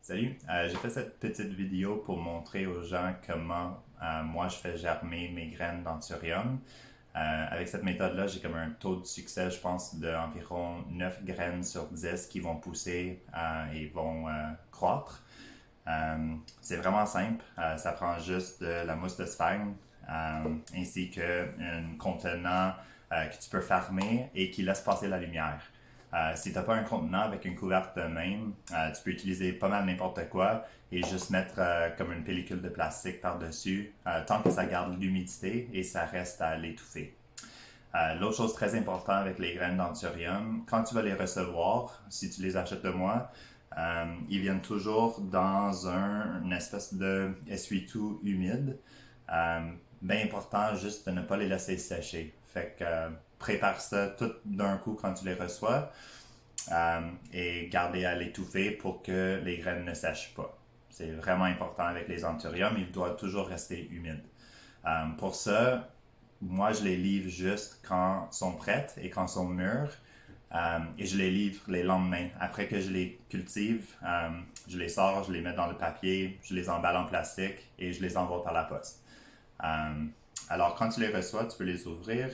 Salut, j'ai fait cette petite vidéo pour montrer aux gens comment moi je fais germer mes graines d'anthurium. Avec cette méthode-là, j'ai comme un taux de succès, je pense, d'environ 9 graines sur 10 qui vont pousser et vont croître. C'est vraiment simple, ça prend juste de la mousse de sphagne ainsi qu'un contenant que tu peux fermer et qui laisse passer la lumière. Si tu n'as pas un contenant avec une couverte de même, tu peux utiliser pas mal n'importe quoi et juste mettre comme une pellicule de plastique par-dessus, tant que ça garde l'humidité et ça reste à l'étouffer. L'autre chose très importante avec les graines d'anthurium, quand tu vas les recevoir, si tu les achètes de moi, ils viennent toujours dans une espèce de essuie-tout humide. Bien important juste de ne pas les laisser sécher. Fait que prépare ça tout d'un coup quand tu les reçois et garder à l'étouffer pour que les graines ne sèchent pas. C'est vraiment important avec les anthuriums, ils doivent toujours rester humides. Pour ça, moi je les livre juste quand ils sont prêtes et quand ils sont mûrs. Et je les livre les lendemains. Après que je les cultive, je les sors, je les mets dans le papier, je les emballe en plastique et je les envoie par la poste. Alors quand tu les reçois, tu peux les ouvrir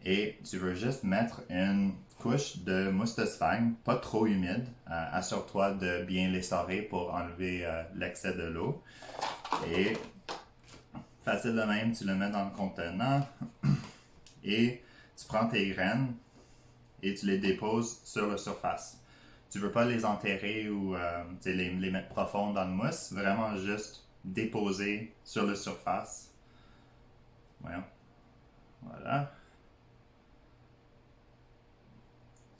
et tu veux juste mettre une couche de mousse de sphagne, pas trop humide. Assure-toi de bien l'essorer pour enlever l'excès de l'eau. Et facile de même, tu le mets dans le contenant et tu prends tes graines et tu les déposes sur la surface. Tu veux pas les enterrer ou les mettre profond dans le mousse, vraiment juste déposer sur la surface. Voyons. Voilà.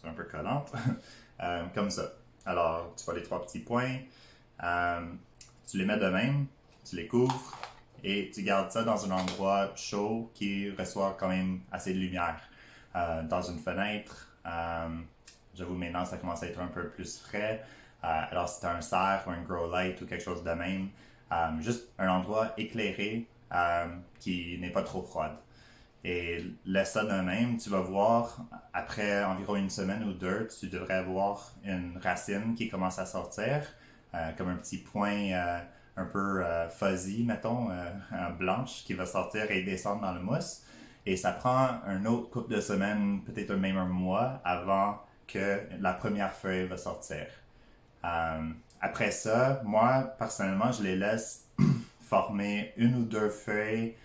C'est un peu collante. Comme ça. Alors, tu vois les trois petits points. Euh, Tu les mets de même, tu les couvres et tu gardes ça dans un endroit chaud qui reçoit quand même assez de lumière. Dans une fenêtre, j'avoue maintenant ça commence à être un peu plus frais. Alors si tu as un serre ou un grow light ou quelque chose de même, juste un endroit éclairé qui n'est pas trop froid. Et laisse ça de même, tu vas voir, après environ une semaine ou deux, tu devrais voir une racine qui commence à sortir, comme un petit point un peu fuzzy, mettons, blanche, qui va sortir et descendre dans le mousse. Et ça prend un autre couple de semaines, peut-être même un mois, avant que la première feuille va sortir. Après ça, moi, personnellement, je les laisse former une ou deux feuilles.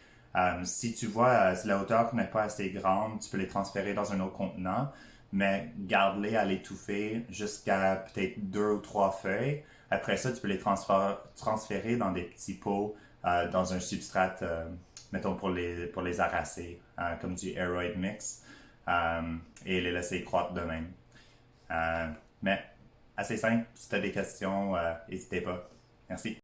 Si tu vois, si la hauteur n'est pas assez grande, tu peux les transférer dans un autre contenant, mais garde-les à l'étouffer jusqu'à peut-être deux ou trois feuilles. Après ça, tu peux les transférer dans des petits pots, dans un substrat, mettons pour les arraser, comme du Aeroid Mix, et les laisser croître de même. Mais assez simple, si tu as des questions, n'hésitez pas. Merci.